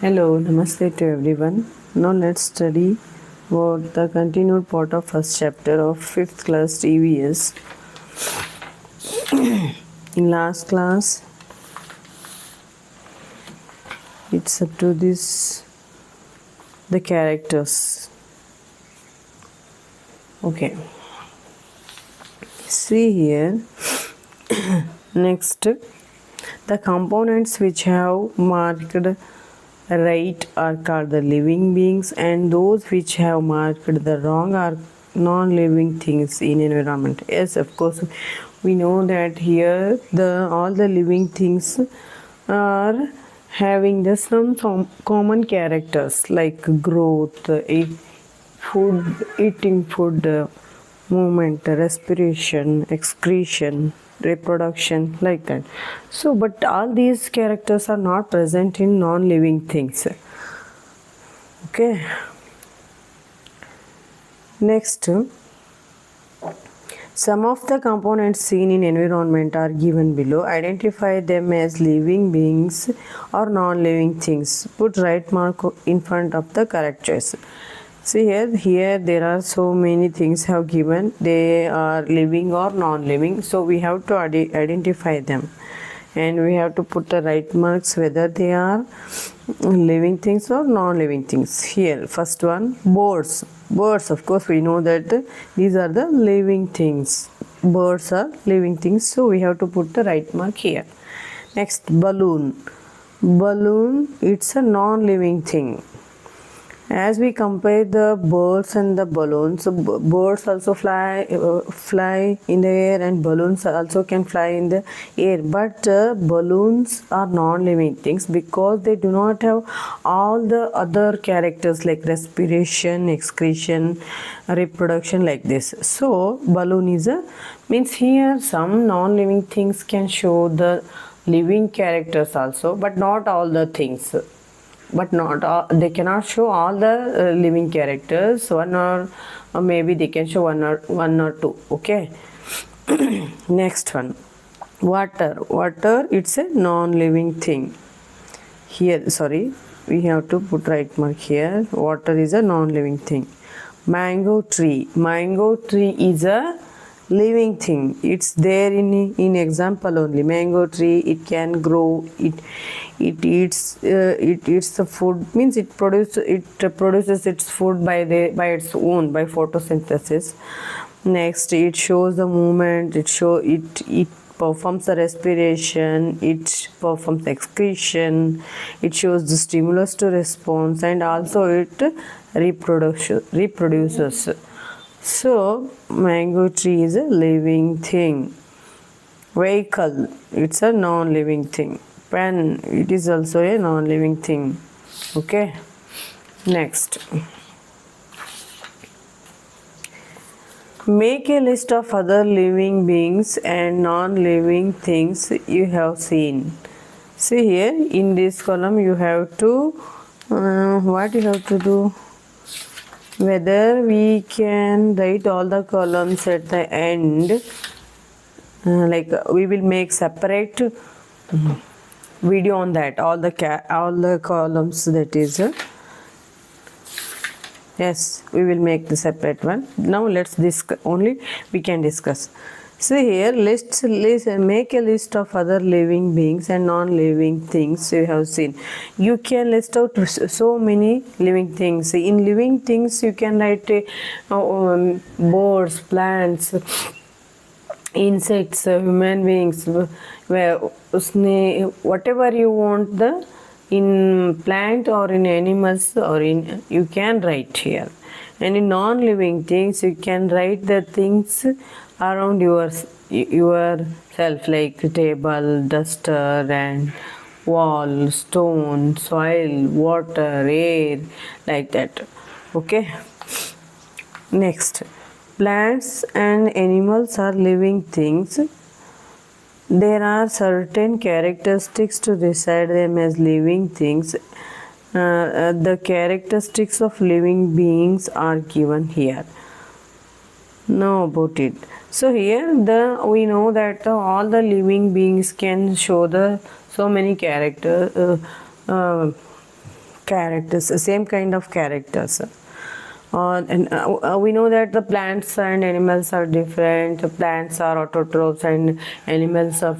Hello, namaste to everyone. Now let's study about the continued part of first chapter of 5th class EVS. In last class, it's up to the characters. Okay. See here. Next, the components which have marked right are called the living beings, and those which have marked the wrong are non-living things in environment. Yes, of course, we know that here all the living things are having some common characters like growth, eating food, movement, respiration, excretion, reproduction, like that. So but all these characters are not present in non-living things. Okay, next, some of the components seen in environment are given below. Identify them as living beings or non-living things. Put right mark in front of the correct choice. See here there are so many things have given. They are living or non-living, so we have to identify them, and we have to put the right marks whether they are living things or non-living things. Here, first one, birds, of course we know that these are the living things. Birds are living things, so we have to put the right mark here. Next, balloon, it's a non-living thing. As we compare the birds and the balloons, birds also fly in the air, and balloons also can fly in the air, but balloons are non-living things because they do not have all the other characters like respiration, excretion, reproduction, like this. So balloon is means here some non-living things can show the living characters also, but not all the things. But not all, they cannot show all the living characters. One or maybe they can show one or two. Okay. Next one, water, it's a non-living thing. Here, sorry, we have to put right mark here. Water is a non-living thing. Mango tree is a living thing. It's there in example only. Mango tree, it can grow, it eats the food, means it produces its food by its own, by photosynthesis. Next, it shows the movement, it performs the respiration, it performs excretion, it shows the stimulus to response, and also it reproduces. So mango tree is a living thing. Vehicle, it's a non-living thing. Pen, it is also a non-living thing. Okay. Next, make a list of other living beings and non-living things you have seen. See here in this column you have to what you have to do, whether we can write all the columns at the end, like we will make separate video on that, all the columns, that is yes, we will make the separate one. Now let's discuss, only we can discuss. So here, make a list of other living beings and non-living things you have seen. You can list out so many living things. In living things, you can write birds, plants, insects, human beings, whatever you want, the in plant or in animals or in, you can write here. And in non-living things, you can write the things around yourself, like table, duster, and wall, stone, soil, water, air, like that. Okay. Next, plants and animals are living things. There are certain characteristics to decide them as living things. The characteristics of living beings are given here. Know about it. So here we know that all the living beings can show the so many characters characters, same kind of characters. And we know that the plants and animals are different. The plants are autotrophs and animals are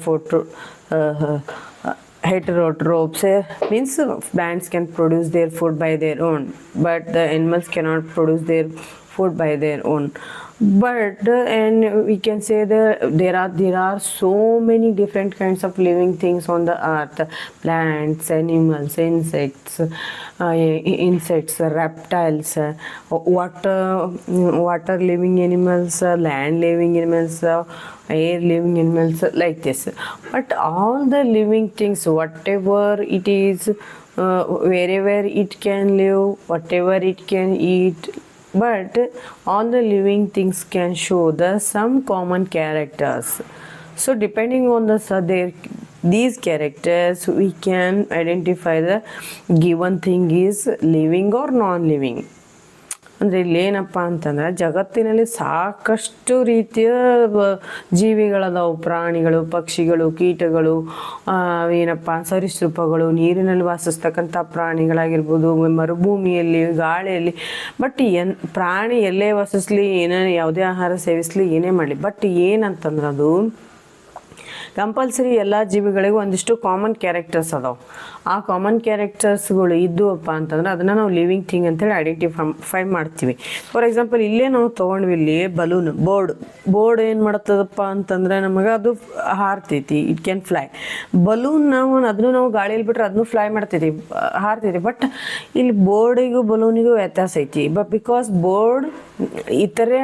heterotrophs. Means plants can produce their food by their own, but the animals cannot produce their food by their own. But and we can say that there are so many different kinds of living things on the earth: plants, animals, insects, reptiles, water living animals, land living animals, air living animals, like this. But all the living things, whatever it is, wherever it can live, whatever it can eat, but all the living things can show the some common characters. So depending on these characters, we can identify the given thing is living or non-living. ಅಂದರೆ ಇಲ್ಲಿ ಏನಪ್ಪ ಅಂತಂದ್ರೆ ಜಗತ್ತಿನಲ್ಲಿ ಸಾಕಷ್ಟು ರೀತಿಯ ಜೀವಿಗಳದಾವು, ಪ್ರಾಣಿಗಳು, ಪಕ್ಷಿಗಳು, ಕೀಟಗಳು, ಏನಪ್ಪ ಸರೀಸೃಪಗಳು, ನೀರಿನಲ್ಲಿ ವಾಸಿಸ್ತಕ್ಕಂಥ ಪ್ರಾಣಿಗಳಾಗಿರ್ಬೋದು, ಮರುಭೂಮಿಯಲ್ಲಿ, ಗಾಳಿಯಲ್ಲಿ. ಬಟ್ ಪ್ರಾಣಿ ಎಲ್ಲೇ ವಾಸಿಸ್ಲಿ, ಏನೇ ಯಾವುದೇ ಆಹಾರ ಸೇವಿಸಲಿ, ಏನೇ ಮಾಡಲಿ, ಬಟ್ ಏನಂತಂದ್ರೆ ಅದು ಕಂಪಲ್ಸರಿ ಎಲ್ಲ ಜೀವಿಗಳಿಗೂ ಒಂದಿಷ್ಟು ಕಾಮನ್ ಕ್ಯಾರೆಕ್ಟರ್ಸ್ ಅದಾವೆ. ಆ ಕಾಮನ್ ಕ್ಯಾರೆಕ್ಟರ್ಸ್ಗಳು ಇದ್ದುವಪ್ಪ ಅಂತಂದ್ರೆ ಅದನ್ನು ನಾವು ಲಿವಿಂಗ್ ಥಿಂಗ್ ಅಂತೇಳಿ ಐಡೆಂಟಿಫೈ ಮಾಡ್ತೀವಿ. ಫಾರ್ ಎಕ್ಸಾಂಪಲ್ ಇಲ್ಲೇ ನಾವು ತೊಗೊಂಡ್ವಿ, ಇಲ್ಲಿ ಬಲೂನ್, ಬೋರ್ಡ್ ಏನು ಮಾಡ್ತದಪ್ಪ ಅಂತಂದ್ರೆ ನಮಗೆ ಅದು ಹಾರ್ತೈತಿ, ಇಟ್ ಕ್ಯಾನ್ ಫ್ಲೈ. ಬಲೂನ್ ಅದನ್ನು ನಾವು ಗಾಳಿಯಲ್ಲಿ ಬಿಟ್ರೆ ಅದನ್ನು ಫ್ಲೈ ಮಾಡ್ತೈತಿ, ಹಾರ್ತೈತಿ. ಬಟ್ ಇಲ್ಲಿ ಬೋರ್ಡಿಗೂ ಬಲೂನಿಗೂ ವ್ಯತ್ಯಾಸ ಐತಿ. ಬಟ್ ಬಿಕಾಸ್ ಬೋರ್ಡ್ ಇತರೆ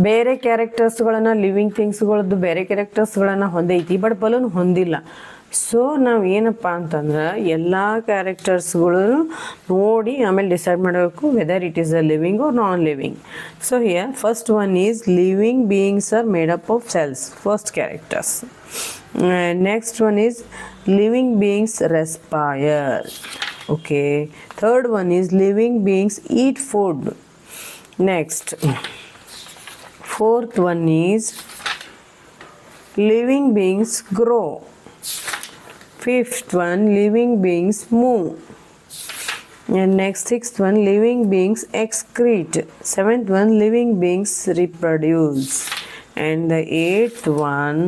ಬೇರೆ ಕ್ಯಾರೆಕ್ಟರ್ಸ್ಗಳನ್ನು, ಲಿವಿಂಗ್ ಥಿಂಗ್ಸ್ಗಳದ್ದು ಬೇರೆ ಕ್ಯಾರೆಕ್ಟರ್ಸ್ಗಳನ್ನು ಹೊಂದೈತಿ, ಬಟ್ ಬಲೂನ್ ಹೊಂದಿಲ್ಲ. ಸೊ ನಾವು ಏನಪ್ಪ ಅಂತಂದ್ರೆ ಎಲ್ಲ ಕ್ಯಾರೆಕ್ಟರ್ಸ್ಗಳು ನೋಡಿ ಆಮೇಲೆ ಡಿಸೈಡ್ ಮಾಡಬೇಕು whether it is a living or non living. So here first one is living beings are made up of cells, first characters. Next one is living beings respire. Okay, third one is living beings eat food. Next fourth one is living beings grow. Fifth one, living beings move. And next, sixth one, living beings excrete. Seventh one, living beings reproduce. And the eighth one,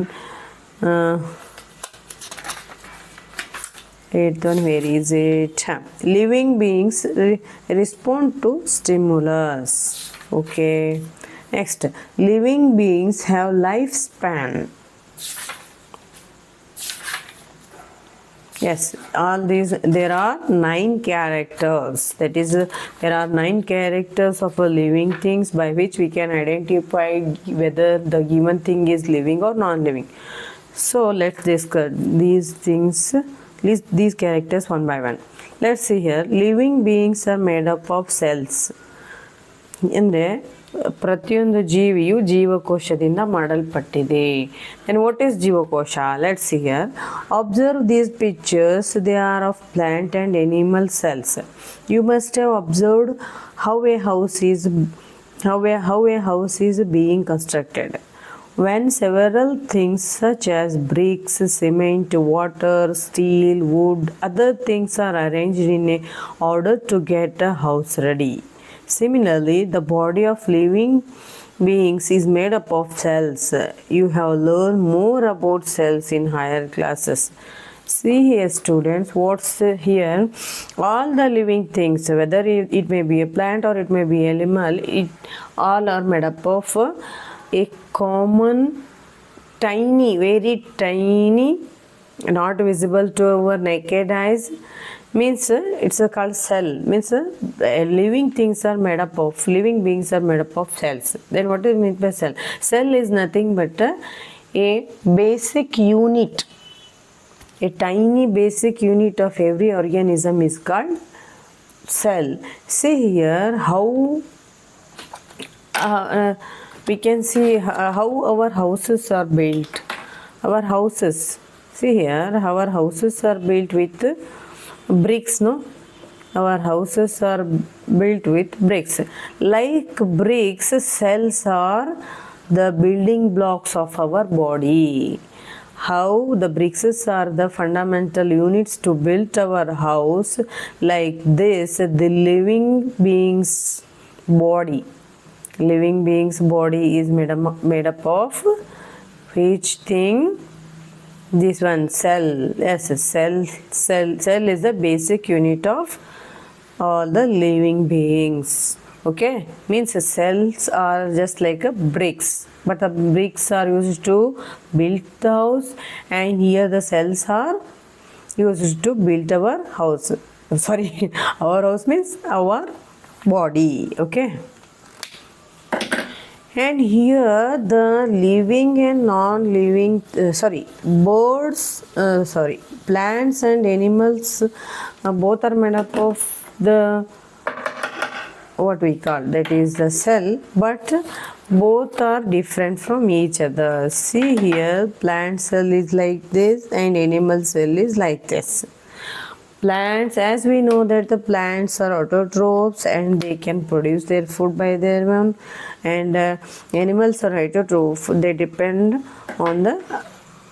where is it? Living beings respond to stimulus. Okay. Next, living beings have lifespan. Yes, all these, there are 9 characters. That is, there are 9 characters of a living things by which we can identify whether the given thing is living or non-living. So let's discuss these things, these characters one by one. Let's see here. Living beings are made up of cells. ಅಂದರೆ ಪ್ರತಿಯೊಂದು ಜೀವಿಯು ಜೀವಕೋಶದಿಂದ ಮಾಡಲ್ಪಟ್ಟಿದೆ. And what is ಜೀವಕೋಶ? Let's see here. Observe these pictures. They are of plant and animal cells. You must have observed how a house is being constructed. When several things such as bricks, cement, water, steel, wood, other things are arranged in a order to get a house ready. Similarly, the body of living beings is made up of cells. You have learned more about cells in higher classes. See here, students, what's here? All the living things, whether it may be a plant or it may be animal, all are made up of a common, tiny, very tiny, not visible to our naked eyes. Means it's called cell. Means living things are made up of, living beings are made up of cells. Then what is meant by cell? Cell is nothing but a basic unit, a tiny basic unit of every organism is called cell. See here how we can see how our houses are built. Our houses, see here, our houses are built with bricks, no? Our houses are built with bricks. Like bricks, cells are the building blocks of our body. how the bricks are the fundamental units to build our house. Like this, the body living being's body is made up of which thing? This one, cell. Yes, cell is the basic unit of all the living beings. Okay, means cells are just like a bricks, but the bricks are used to build the house, and here the cells are used to build our house. Sorry, our house means our body. Okay, and here the living and non-living plants and animals both are made up of the what we call, that is the cell, but both are different from each other. See here, plant cell is like this and animal cell is like this. Plants, as we know that the plants are autotrophs and they can produce their food by their own, and animals are heterotroph, they depend on the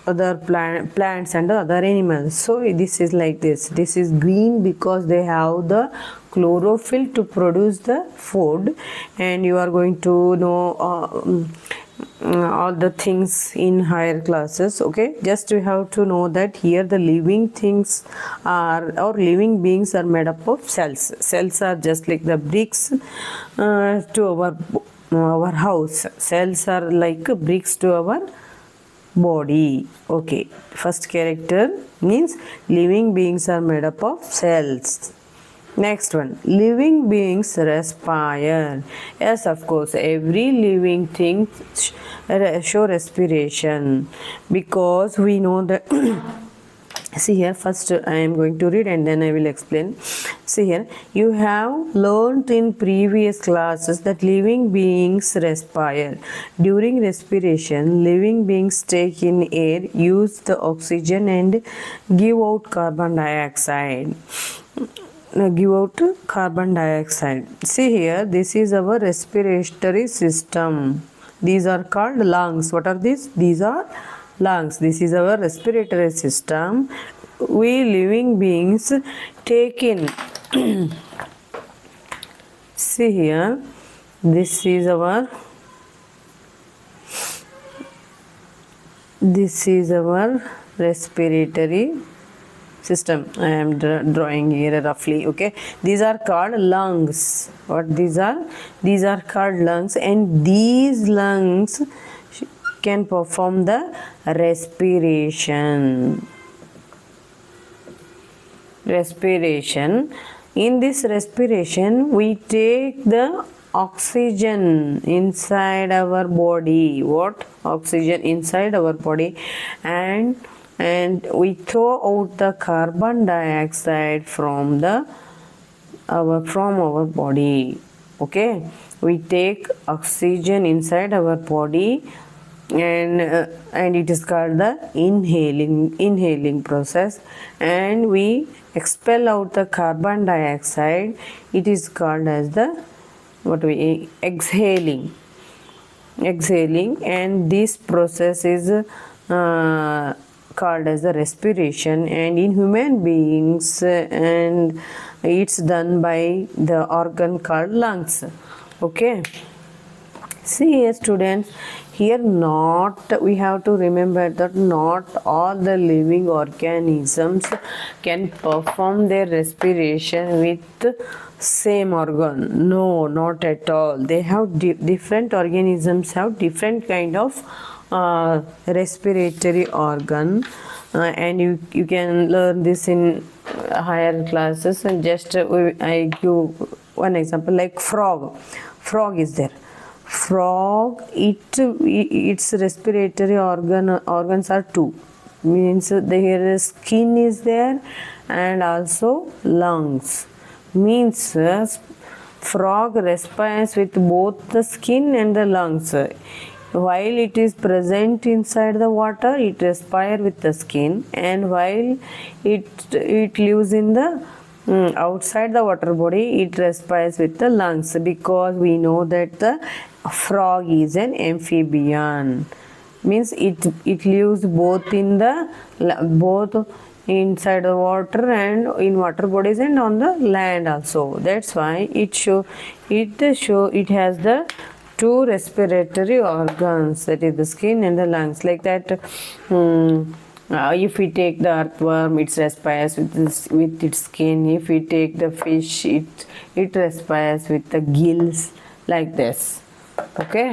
other plants and the other animals. So this is like this. This is green because they have the chlorophyll to produce the food, and you are going to know all the things in higher classes. Okay, just you have to know that here the living things are, or living beings are made up of cells. Cells are just like the bricks to our house. Cells are like bricks to our body. Okay, first character means living beings are made up of cells. Next one, living beings respire. Yes, of course, every living thing show respiration, because we know that see here, first I am going to read and then I will explain. See here, you have learnt in previous classes that living beings respire. During respiration, living beings take in air, use the oxygen and give out carbon dioxide. See here, this is our respiratory system. These are called lungs. What are these? These are lungs. This is our respiratory system. We living beings take in see here, this is our respiratory system. I am drawing here roughly. Okay, these are called lungs. What these are? These are called lungs, and these lungs can perform the respiration. In this respiration, we take the oxygen inside our body. What? Oxygen inside our body, and we throw out the carbon dioxide from our body. Okay, we take oxygen inside our body, and it is called the inhaling process, and we expel out the carbon dioxide. It is called as the exhaling, and this process is called as the respiration. And in human beings, and it's done by the organ called lungs. Okay, see here students, here we have to remember that not all the living organisms can perform their respiration with same organ. No, not at all. They have different organisms have different kind of respiratory organ, and you can learn this in higher classes. And just I give one example, like frog is there. Frog, its respiratory organs are two, means there is skin is there and also lungs. Means frog respires with both the skin and the lungs. While it is present inside the water, it respires with the skin, and while it lives in the outside the water body, it respires with the lungs, because we know that the frog is an amphibian. means it lives both in the both inside the water and in water bodies and on the land also. That's why it has the two respiratory organs, that is the skin and the lungs, like that. If we take the earthworm, it respires with its skin. If we take the fish, it respires with the gills, like this. Okay,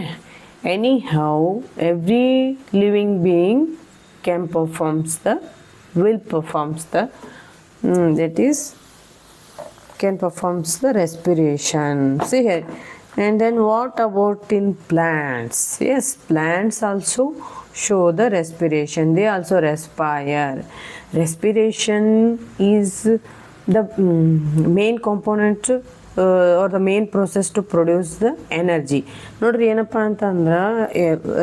anyhow, every living being can performs the respiration. See here. And then what about in plants? Yes, plants also show the respiration. They also respire. Respiration is the main component or the main process to produce the energy. ನೋಡ್ರಿ ಏನಪ್ಪ ಅಂತಂದ್ರೆ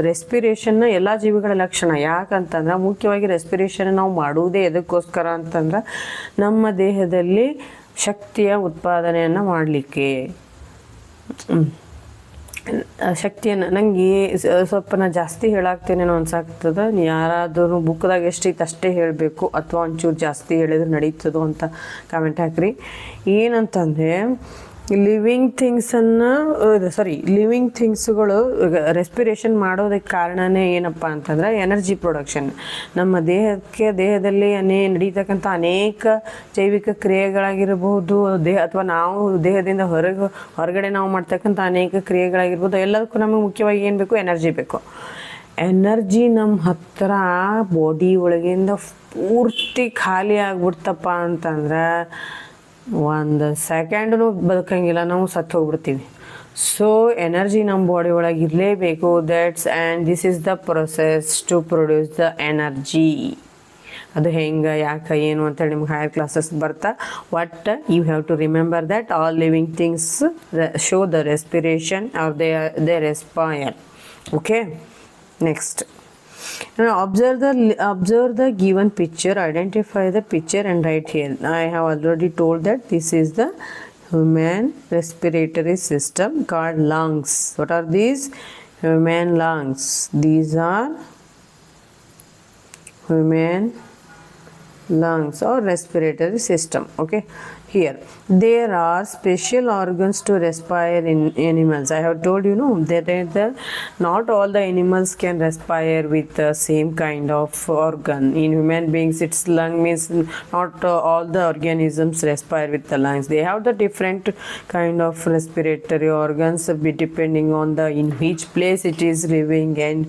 ರೆಸ್ಪಿರೇಷನ್ನ ಎಲ್ಲ ಜೀವಿಗಳ ಲಕ್ಷಣ. ಯಾಕಂತಂದ್ರೆ ಮುಖ್ಯವಾಗಿ respiration ನಾವು ಮಾಡುವುದೇ ಎದಕ್ಕೋಸ್ಕರ ಅಂತಂದ್ರೆ ನಮ್ಮ ದೇಹದಲ್ಲಿ ಶಕ್ತಿಯ ಉತ್ಪಾದನೆಯನ್ನು ಮಾಡಲಿಕ್ಕೆ. ಶಕ್ತಿಯನ್ನು ನನಗೆ ಸ್ವಲ್ಪ ನಾ ಜಾಸ್ತಿ ಹೇಳಾಕ್ತೇನೇನೋ ಅನ್ಸಾಗ್ತದೆ. ಯಾರಾದರೂ ಬುಕ್ದಾಗ ಎಷ್ಟೈತೆ ಅಷ್ಟೇ ಹೇಳಬೇಕು ಅಥವಾ ಒಂಚೂರು ಜಾಸ್ತಿ ಹೇಳಿದ್ರೆ ನಡೀತದೋ ಅಂತ ಕಾಮೆಂಟ್ ಹಾಕ್ರಿ. ಏನಂತಂದರೆ ಲಿವಿಂಗ್ ಥಿಂಗ್ಸ್ಗಳು ರೆಸ್ಪಿರೇಷನ್ ಮಾಡೋದಕ್ಕೆ ಏನಪ್ಪ ಅಂತಂದ್ರೆ ಎನರ್ಜಿ ಪ್ರೊಡಕ್ಷನ್. ನಮ್ಮ ದೇಹದಲ್ಲಿ ನಡೀತಕ್ಕಂಥ ಅನೇಕ ಜೈವಿಕ ಕ್ರಿಯೆಗಳಾಗಿರ್ಬೋದು, ಅಥವಾ ನಾವು ದೇಹದಿಂದ ಹೊರಗಡೆ ನಾವು ಮಾಡ್ತಕ್ಕಂಥ ಅನೇಕ ಕ್ರಿಯೆಗಳಾಗಿರ್ಬೋದು, ಎಲ್ಲದಕ್ಕೂ ನಮಗೆ ಮುಖ್ಯವಾಗಿ ಏನು ಬೇಕು? ಎನರ್ಜಿ ಬೇಕು. ಎನರ್ಜಿ ನಮ್ಮ ಹತ್ರ ಬಾಡಿ ಒಳಗಿಂದ ಪೂರ್ತಿ ಖಾಲಿ ಆಗ್ಬಿಡ್ತಪ್ಪ ಅಂತಂದ್ರೆ ಒಂದು ಸೆಕೆಂಡ್ನು ಬದುಕಂಗಿಲ್ಲ, ನಾವು ಸತ್ತು ಹೋಗ್ಬಿಡ್ತೀವಿ. ಸೊ ಎನರ್ಜಿ ನಮ್ಮ ಬಾಡಿ ಒಳಗೆ ಇರಲೇಬೇಕು. This is the process to produce the energy. ಅದು ಹೆಂಗೆ, ಯಾಕೆ, ಏನು ಅಂತೇಳಿ ನಿಮ್ಗೆ ಹೈಯರ್ ಕ್ಲಾಸಸ್ ಬರ್ತಾ. But you have to remember that all living things show the respiration or they respire. Okay, next. Now observe the given picture, identify the picture and write here. I have already told that this is the human respiratory system called lungs. What are these? Human lungs. These are human lungs or respiratory system. Okay, here there are special organs to respire in animals. I have told you that not all the animals can respire with the same kind of organ. In human beings, its lung means not all the organisms respire with the lungs. They have the different kind of respiratory organs depending on the in which place it is living and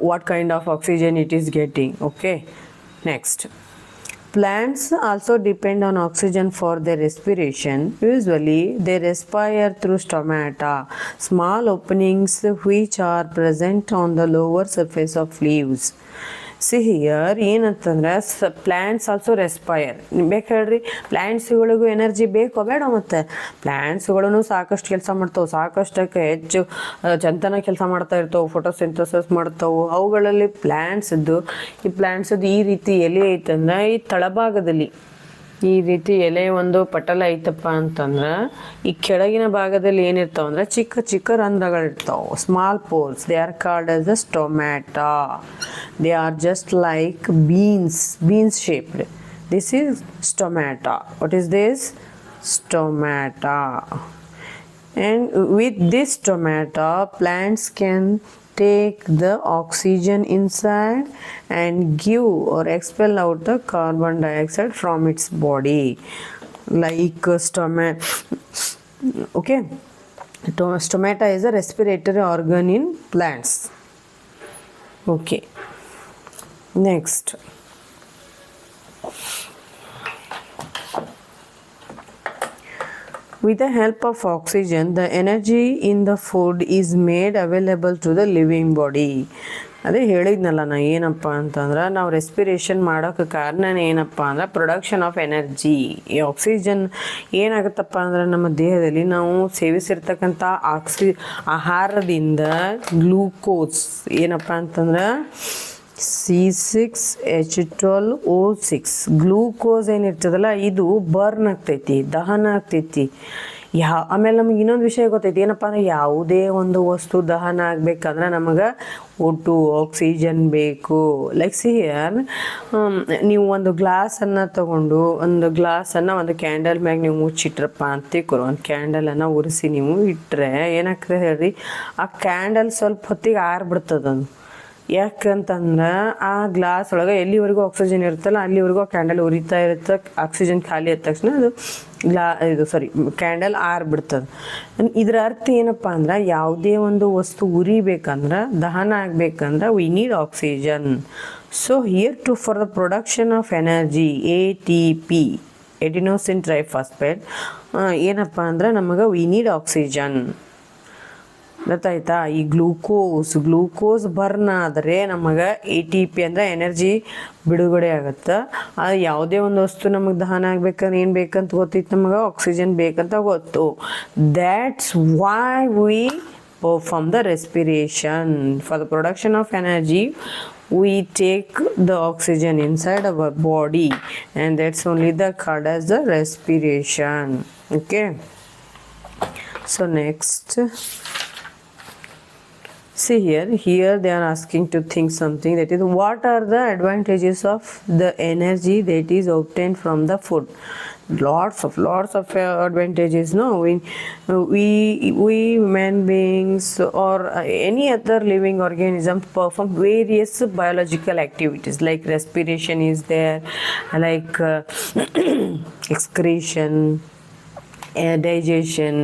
what kind of oxygen it is getting. Okay, next. Plants also depend on oxygen for their respiration. Usually they respire through stomata, small openings which are present on the lower surface of leaves. See here, ಏನಂತಂದ್ರೆ plants also respire. ಬೇಕು ಹೇಳ್ರಿ, ಪ್ಲ್ಯಾಂಟ್ಸ್ಗಳಿಗೂ energy ಬೇಕೋ ಬೇಡ? ಮತ್ತು ಪ್ಲ್ಯಾಂಟ್ಸ್ಗಳೂ ಸಾಕಷ್ಟು ಕೆಲಸ ಮಾಡ್ತಾವೆ, ಸಾಕಷ್ಟಕ್ಕೆ ಹೆಚ್ಚು ಚಂತನ ಕೆಲಸ ಮಾಡ್ತಾ ಇರ್ತವೆ, ಫೋಟೋಸಿಂಥಸಿಸ್ ಮಾಡ್ತಾವೆ. ಅವುಗಳಲ್ಲಿ ಪ್ಲ್ಯಾಂಟ್ಸದ್ದು ಈ ರೀತಿ ಎಲೆ ಐತಂದ್ರೆ ಈ ತಳಭಾಗದಲ್ಲಿ ಈ ರೀತಿ ಎಲೆ ಒಂದು ಪಟಲ ಐತಪ್ಪ ಅಂತಂದ್ರೆ ಈ ಕೆಳಗಿನ ಭಾಗದಲ್ಲಿ ಏನಿರ್ತಾವ ಅಂದ್ರೆ ಚಿಕ್ಕ ಚಿಕ್ಕ ರಂಧ್ರಗಳಿರ್ತಾವೆ, small pores. They are called as the stomata. They are just like beans shaped. This is stomata. What is this? Stomata. And with this stomata, plants can take the oxygen inside and give or expel out the carbon dioxide from its body, like okay, stomata is a respiratory organ in plants. Okay, next. With the help of oxygen, the energy in the food is made available to the living body. ಅದೇ ಹೇಳಿದ್ನಲ್ಲ ನಾ, ಏನಪ್ಪ ಅಂತಂದ್ರೆ ನಾವು respiration ಮಾಡೋಕ್ಕೆ ಕಾರಣ ಏನಪ್ಪ ಅಂದ್ರೆ ಪ್ರೊಡಕ್ಷನ್ ಆಫ್ ಎನರ್ಜಿ. ಈ ಆಕ್ಸಿಜನ್ ಏನಾಗುತ್ತಪ್ಪ ಅಂದ್ರೆ ನಮ್ಮ ದೇಹದಲ್ಲಿ ನಾವು ಸೇವಿಸಿರ್ತಕ್ಕಂಥ ಆಹಾರದಿಂದ ಗ್ಲೂಕೋಸ್ ಏನಪ್ಪ ಅಂತಂದ್ರೆ C6H12O6 ಗ್ಲೂಕೋಸ್ ಏನಿರ್ತದಲ್ಲ ಇದು ಬರ್ನ್ ಆಗ್ತೈತಿ, ದಹನ ಆಗ್ತೈತಿ. ಆಮೇಲೆ ನಮಗೆ ಇನ್ನೊಂದು ವಿಷಯ ಗೊತ್ತೈತಿ ಏನಪ್ಪ ಅಂದರೆ ಯಾವುದೇ ಒಂದು ವಸ್ತು ದಹನ ಆಗಬೇಕಂದ್ರೆ ನಮಗೆ ಒಟ್ಟು ಆಕ್ಸಿಜನ್ ಬೇಕು. ಲೈಕ್ ಸಿ ಹಿಯರ್, ನೀವು ಒಂದು ಗ್ಲಾಸನ್ನು ತಗೊಂಡು ಒಂದು ಕ್ಯಾಂಡಲ್ ಮ್ಯಾಗ ನೀವು ಮುಚ್ಚಿಟ್ರಪ್ಪ ಅಂತ ತಿಳ್ಕೊರು. ಒಂದು ಕ್ಯಾಂಡಲನ್ನು ಉರಿಸಿ ನೀವು ಇಟ್ಟರೆ ಏನಾಗ್ತದೆ ಹೇಳ್ರಿ, ಆ ಕ್ಯಾಂಡಲ್ ಸ್ವಲ್ಪ ಹೊತ್ತಿಗೆ ಆರ್ಬಿಡ್ತದೆ. ಅದು ಯಾಕಂತಂದ್ರೆ ಆ ಗ್ಲಾಸ್ ಒಳಗೆ ಎಲ್ಲಿವರೆಗೂ ಆಕ್ಸಿಜನ್ ಇರುತ್ತಲ್ಲ ಅಲ್ಲಿವರೆಗೂ ಆ ಕ್ಯಾಂಡಲ್ ಉರಿತಾ ಇರುತ್ತೆ. ಆಕ್ಸಿಜನ್ ಖಾಲಿ ಆದ ತಕ್ಷಣ ಅದು ಕ್ಯಾಂಡಲ್ ಆರ್ಬಿಡ್ತದೆ. ಇದರ ಅರ್ಥ ಏನಪ್ಪ ಅಂದ್ರೆ ಯಾವುದೇ ಒಂದು ವಸ್ತು ಉರಿಬೇಕಂದ್ರೆ, ದಹನ ಆಗಬೇಕಂದ್ರೆ we need oxygen. So here for the production of energy ATP, adenosine triphosphate, ಏನಪ್ಪ ಅಂದ್ರೆ ನಮಗೆ ವಿ ನೀಡ್ ಆಕ್ಸಿಜನ್. ಗೊತ್ತಾಯ್ತಾ? ಈ ಗ್ಲೂಕೋಸ್ ಬರ್ನ್ ಆದರೆ ನಮಗೆ ATP ಅಂದರೆ ಎನರ್ಜಿ ಬಿಡುಗಡೆ ಆಗುತ್ತೆ. ಅದು ಯಾವುದೇ ಒಂದು ವಸ್ತು ನಮಗೆ ದಹನ ಆಗ್ಬೇಕಂದ್ರೆ ಏನು ಬೇಕಂತ ಗೊತ್ತಿತ್ತು, ನಮಗೆ ಆಕ್ಸಿಜನ್ ಬೇಕಂತ ಗೊತ್ತು. That's why we perform the respiration. For the production of energy we take the oxygen inside our body, and that's only the called as the respiration. Okay, so next, see here they are asking to think something, that is, what are the advantages of the energy that is obtained from the food? Lots of advantages. No, we human beings or any other living organism perform various biological activities, like respiration is there, like excretion, digestion.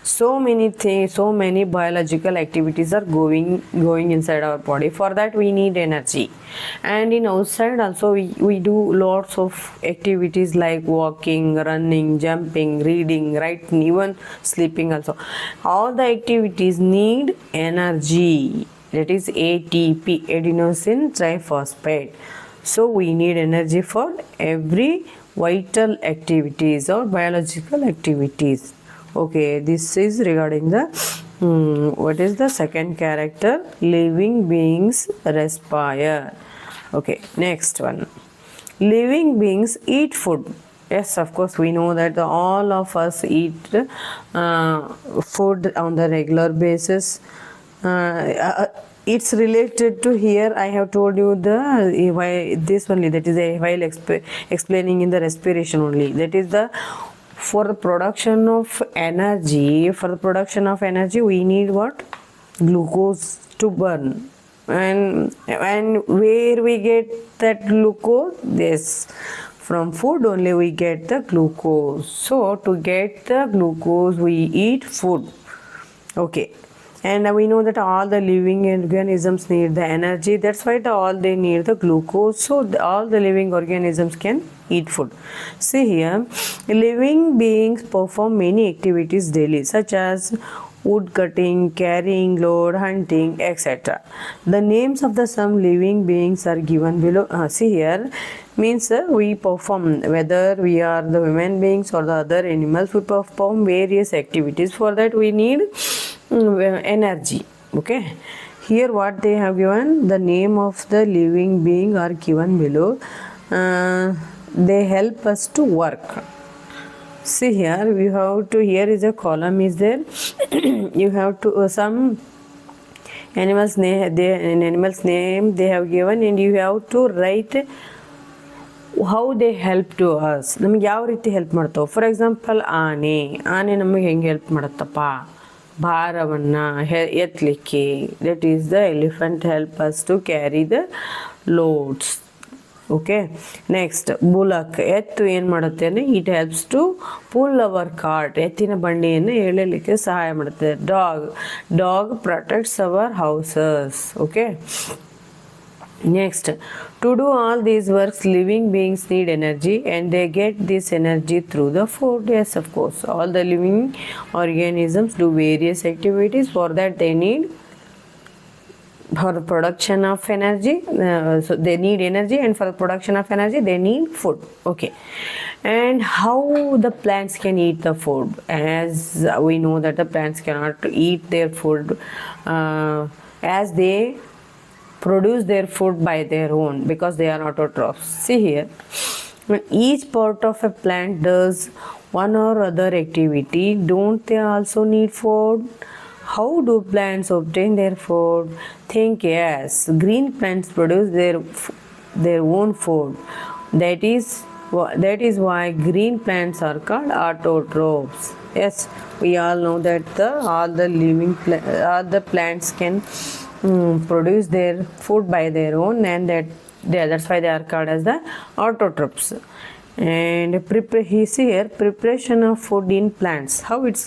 So many things, so many biological activities are going inside our body. For that we need energy. And in outside also we do lots of activities like walking, running, jumping, reading, writing, even sleeping also. All the activities need energy, that is ATP, adenosine triphosphate. So we need energy for every vital activities or biological activities. Okay, this is regarding the what is the second character, living beings respire. Okay, next one, living beings eat food. Yes, of course we know that all of us eat food on the regular basis. It's related to, here I have told you this only, that is while explaining in the respiration only, that is the for the production of energy we need what? Glucose to burn. And where we get that glucose? This from food only we get the glucose. So to get the glucose we eat food. Okay, and we know that all the living organisms need the energy, that's why all they need the glucose. So all the living organisms can eat food. See here, living beings perform many activities daily, such as wood cutting, carrying load, hunting, etc. The names of the some living beings are given below. See here, means we perform, whether we are the human beings or the other animals, we perform various activities. For that we need energy. Okay, here what they have given, the name of the living being are given below. They help us to work. See here, we have to, here is a column is there. You have to some animals name they have given, and you have to write how they help to us. ನಮಗೆ ಯಾವ ರೀತಿ help ಮಾಡ್ತಾವೆ. For example ಆನೆ ನಮಗೆ ಹೆಂಗೆ help ಮಾಡುತ್ತಪ್ಪ, ಭಾರವನ್ನು ಎತ್ತಲಿಕ್ಕೆ. That is the elephant help us to carry the loads. Okay, next bullock, ಎತ್ತು ಏನು ಮಾಡುತ್ತೆ ಅಂದರೆ it helps to pull our cart, ಎತ್ತಿನ ಬಂಡಿಯನ್ನು ಎಳಲಿಕ್ಕೆ ಸಹಾಯ ಮಾಡುತ್ತೆ. Dog protects our houses. Okay, next, to do all these works living beings need energy, and they get this energy through the food. Yes, of course, all the living organisms do various activities. For that they need, for the production of energy, so they need energy, and for the production of energy they need food. Okay, and how the plants can eat the food? As we know that the plants cannot eat their food as they produce their food by their own, because they are autotrophs. See here, When each part of a plant does one or other activity, don't they also need food? How do plants obtain their food? Think yes. Green plants produce their own food. That is why green plants are called autotrophs. Yes, we all know that all the plants can produce their food by their own, and that's why they are called as the autotrophs. And here preparation of food in plants, how it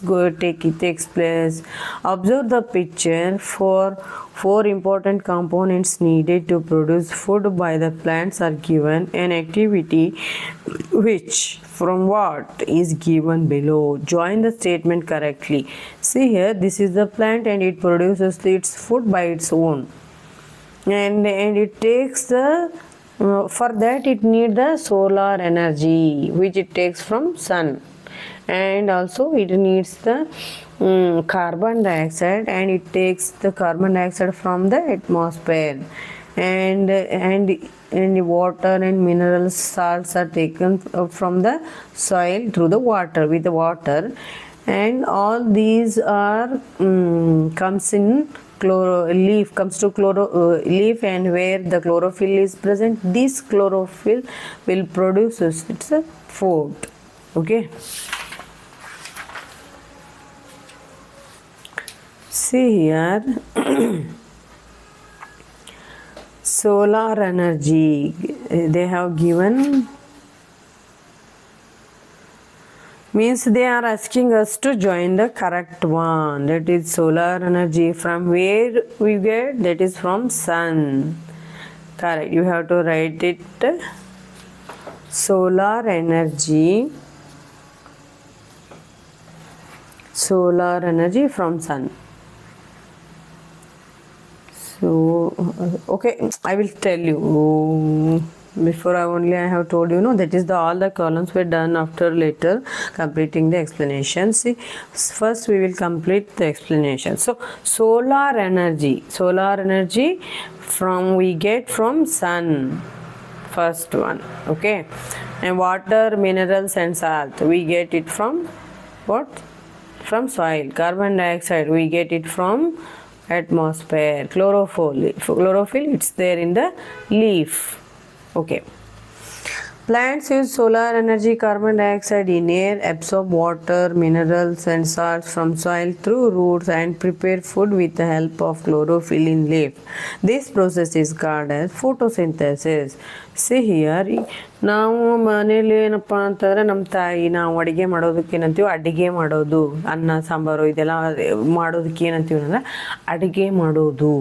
takes place. Observe the picture. For four important components needed to produce food by the plants are given. An activity which from what is given below. Join the statement correctly. See here, this is the plant and it produces its food by its own, and it takes the for that it needs the solar energy which it takes from sun, and also it needs the carbon dioxide, and it takes the carbon dioxide from the atmosphere, and water and mineral salts are taken from the soil through the water with the water, and all these are comes in leaf comes to leaf, and where the chlorophyll is present, this chlorophyll will produce its food. Okay, see here solar energy they have given, means they are asking us to join the correct one, that is solar energy. From where we get? That is from sun. Correct, you have to write it. Solar energy from sun. So okay, I will tell you. Before I have told you, that is all the columns were done after later completing the explanation. See, first we will complete the explanation. So solar energy we get from sun, first one. Okay, and water, minerals and salt we get it from what? From soil. Carbon dioxide we get it from atmosphere. Chlorophyll it's there in the leaf. Okay. Plants use solar energy, carbon dioxide in air, absorb water, minerals and salts from soil through roots, and prepare food with the help of chlorophyll in leaf. This process is called as photosynthesis. See here, ನಾವು ಮನೇಲಿ ಏನಪ್ಪ ಅಂತಂದರೆ ನಮ್ಮ ತಾಯಿ ನಾವು ಅಡುಗೆ ಮಾಡೋದಕ್ಕೆ ಏನಂತೀವಿ, ಅಡುಗೆ ಮಾಡೋದು, ಅನ್ನ ಸಾಂಬಾರು ಇದೆಲ್ಲ ಮಾಡೋದಕ್ಕೆ ಏನಂತೀವಿ ಅಂದರೆ ಅಡುಗೆ ಮಾಡೋದು.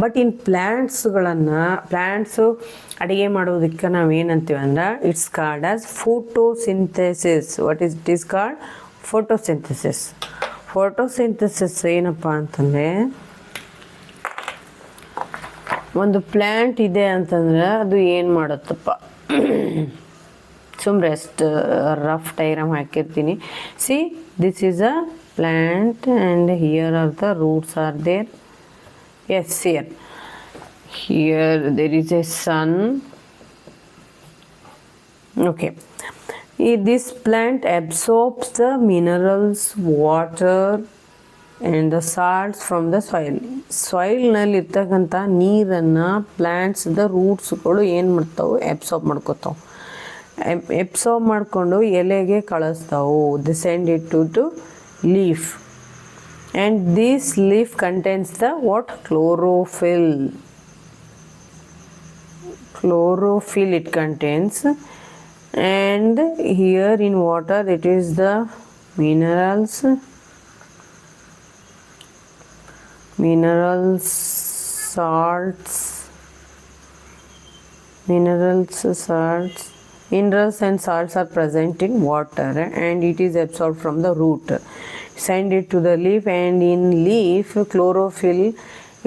ಬಟ್ ಇನ್ ಪ್ಲ್ಯಾಂಟ್ಸು ಅಡುಗೆ ಮಾಡೋದಕ್ಕೆ ನಾವು ಏನಂತೀವಿ ಅಂದ್ರೆ it's called as photosynthesis. What is it is called? Photosynthesis. Photosynthesis ಏನಪ್ಪ ಅಂತಂದರೆ, ಒಂದು ಪ್ಲ್ಯಾಂಟ್ ಇದೆ ಅಂತಂದ್ರೆ ಅದು ಏನು ಮಾಡುತ್ತಪ್ಪ, ಸುಮ್ಮನೆ ರಫ್ ಡೈಗ್ರಾಮ್ ಹಾಕಿರ್ತೀನಿ. See, this is a plant and here are the roots are there. Yes, here there is a sun. Okay, this plant absorbs the minerals, water and the salts from the soil. ಸಾಯಿಲ್ನಲ್ಲಿ ಇರ್ತಕ್ಕಂಥ ನೀರನ್ನು ಪ್ಲ್ಯಾಂಟ್ಸ್ದ ರೂಟ್ಸ್ಗಳು ಏನು ಮಾಡ್ತಾವೆ? Absorb ಮಾಡ್ಕೋತಾವೆ. Absorb ಮಾಡಿಕೊಂಡು ಎಲೆಗೆ ಕಳಿಸ್ತಾವೆ. They send it to leaf. And this leaf contains the what? Chlorophyll. Chlorophyll it contains, and here in water it is the minerals, salts, minerals and salts are present in water, and it is absorbed from the root. Send it to the leaf, and in leaf chlorophyll,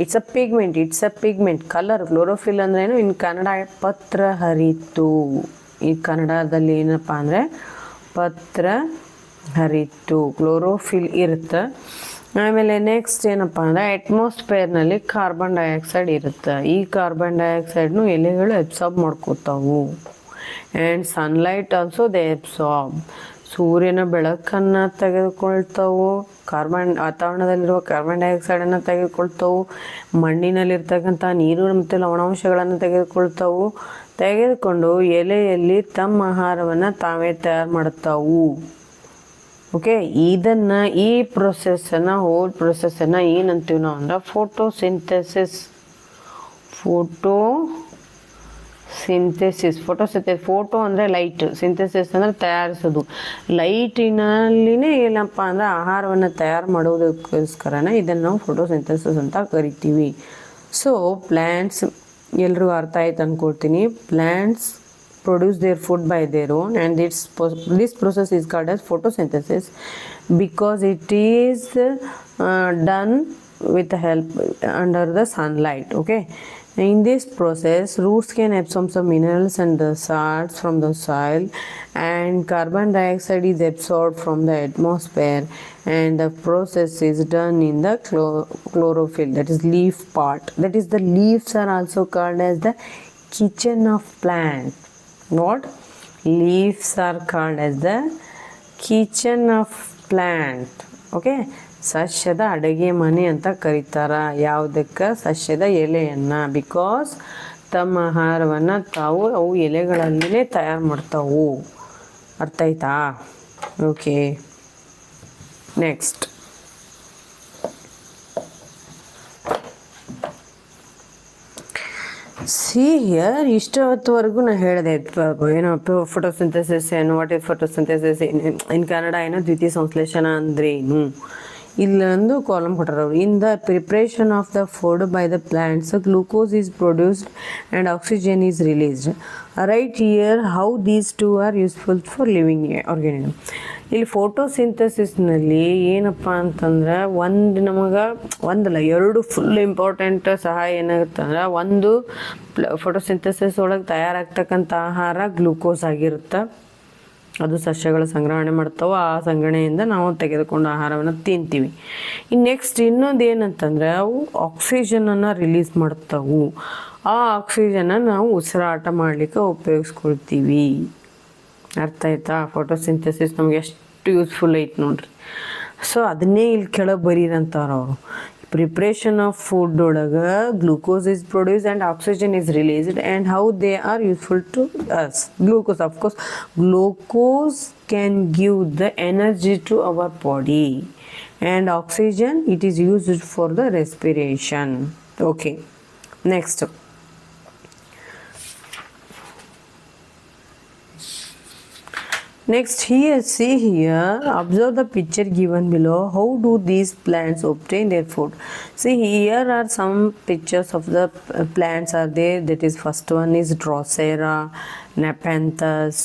it's a pigment color. Chlorophyll ಅಂದ್ರೇನು? ಇನ್ ಕನ್ನಡ ಪತ್ರ ಹರಿತು. ಈ ಕನ್ನಡದಲ್ಲಿ ಏನಪ್ಪ ಅಂದರೆ ಪತ್ರ ಹರಿತು, chlorophyll ಇರುತ್ತೆ. ಆಮೇಲೆ next ಏನಪ್ಪ ಅಂದರೆ ಅಟ್ಮಾಸ್ಫಿಯರ್ನಲ್ಲಿ ಕಾರ್ಬನ್ ಡೈಆಕ್ಸೈಡ್ ಇರುತ್ತೆ. ಈ ಕಾರ್ಬನ್ ಡೈಆಕ್ಸೈಡ್ನು ಎಲೆಗಳು ಅಬ್ಸಾರ್ಬ್ ಮಾಡ್ಕೋತಾವು. And sunlight also they absorb. ಸೂರ್ಯನ ಬೆಳಕನ್ನು ತೆಗೆದುಕೊಳ್ತಾವು, ವಾತಾವರಣದಲ್ಲಿರುವ ಕಾರ್ಬನ್ ಡೈಆಕ್ಸೈಡನ್ನು ತೆಗೆದುಕೊಳ್ತಾವು, ಮಣ್ಣಿನಲ್ಲಿರ್ತಕ್ಕಂಥ ನೀರು ಮತ್ತು ಲವಣಾಂಶಗಳನ್ನು ತೆಗೆದುಕೊಂಡು ಎಲೆಯಲ್ಲಿ ತಮ್ಮ ಆಹಾರವನ್ನು ತಾವೇ ತಯಾರು ಮಾಡ್ತಾವು. ಓಕೆ, ಈ ಪ್ರೊಸೆಸ್ಸನ್ನು ಹೋಲ್ ಪ್ರೊಸೆಸ್ಸನ್ನು ಏನಂತೀವಿ ನಾವು ಅಂದ್ರೆ ಫೋಟೋಸಿಂಥೆಸಿಸ್. ಫೋಟೋ ಅಂದರೆ ಲೈಟ್, ಸಿಂಥೆಸಿಸ್ ಅಂದರೆ ತಯಾರಿಸೋದು. ಲೈಟಿನಲ್ಲಿನೇ ಏನಪ್ಪ ಅಂದ್ರೆ ಆಹಾರವನ್ನು ತಯಾರು ಮಾಡೋದಕ್ಕೋಸ್ಕರನೇ ಇದನ್ನು ನಾವು ಫೋಟೋಸಿಂಥೆಸಿಸ್ ಅಂತ ಕರಿತೀವಿ. ಸೊ ಪ್ಲ್ಯಾಂಟ್ಸ್ ಎಲ್ರಿಗೂ ಅರ್ಥ ಆಯ್ತು ಅಂದ್ಕೊಳ್ತೀನಿ. Plants produce their food by their own, and this process is called as photosynthesis because it is done with the help under the sunlight. Okay, in this process roots can absorb some minerals and the salts from the soil, and carbon dioxide is absorbed from the atmosphere, and the process is done in the chlorophyll, that is leaf part. That is, the leaves are also called as the kitchen of plant. What? Leaves are called as the kitchen of plant. Okay, ಸಸ್ಯದ ಅಡುಗೆ ಮನೆ ಅಂತ ಕರೀತಾರ. ಯಾವುದಕ್ಕೆ? ಸಸ್ಯದ ಎಲೆಯನ್ನು. Because ತಮ್ಮ ಆಹಾರವನ್ನು ಅವು ಎಲೆಗಳಲ್ಲಿನೇ ತಯಾರು ಮಾಡ್ತಾವು. ಅರ್ಥ ಆಯ್ತಾ? Okay, next see here. ಇಷ್ಟೊತ್ತವರೆಗೂ ನಾನು ಹೇಳಿದೆ ಏನೋ ಫೋಟೋಸಿಂಥೆಸಿಸ್ ಏನು, what is photosynthesis in Kannada ಏನೋ ದ್ವಿತೀಯ ಸಂಶ್ಲೇಷಣ ಅಂದ್ರೇನು. ಇಲ್ಲೊಂದು ಕಾಲಮ್ ಕೊಟ್ಟರು. In the preparation of the food by the plants glucose is produced and oxygen is released. Right here how these two are useful for living organism. ಇಲ್ಲಿ ಫೋಟೋಸಿಂಥೆಸಿಸ್ನಲ್ಲಿ ಏನಪ್ಪ ಅಂತಂದ್ರೆ ಒಂದಲ್ಲ ಎರಡು ಫುಲ್ ಇಂಪಾರ್ಟೆಂಟ್ ಸಹಾಯ ಏನಾಗುತ್ತೆ ಅಂದ್ರೆ, ಒಂದು ಫೋಟೋಸಿಂಥೆಸಿಸ್ ಒಳಗೆ ತಯಾರಾಗ್ತಕ್ಕಂಥ ಆಹಾರ ಗ್ಲೂಕೋಸ್ ಆಗಿರುತ್ತೆ. ಅದು ಸಸ್ಯಗಳು ಸಂಗ್ರಹಣೆ ಮಾಡ್ತಾವೆ. ಆ ಸಂಗ್ರಹಣೆಯಿಂದ ನಾವು ತೆಗೆದುಕೊಂಡು ಆಹಾರವನ್ನು ತಿಂತೀವಿ. ನೆಕ್ಸ್ಟ್ ಇನ್ನೊಂದು ಏನಂತಂದರೆ ಅವು ಆಕ್ಸಿಜನನ್ನು ರಿಲೀಸ್ ಮಾಡ್ತಾವು. ಆ ಆಕ್ಸಿಜನ್ನ ನಾವು ಉಸಿರಾಟ ಮಾಡಲಿಕ್ಕೆ ಉಪಯೋಗಿಸ್ಕೊಳ್ತೀವಿ. ಅರ್ಥ ಆಯ್ತಾ? ಫೋಟೋಸಿಂಥೆಸಿಸ್ ನಮ್ಗೆ ಎಷ್ಟು ಯೂಸ್ಫುಲ್ ಐತೆ ನೋಡ್ರಿ. ಸೊ ಅದನ್ನೇ ಇಲ್ಲಿ ಕೆಳಗೆ ಬರೀರಂತಾರೆ ಅವರು. ಪ್ರಿಪ್ರೇಷನ್ ಆಫ್ ಫುಡ್ ಒಳಗೆ glucose is produce and oxygen is released, and how they are useful to us. Glucose, of course glucose can give the energy to our body, and oxygen it is used for the respiration. Okay, next here, see here, observe the picture given below. How do these plants obtain their food? See, here are some pictures of the plants are there. That is, first one is Drosera, Nepenthes,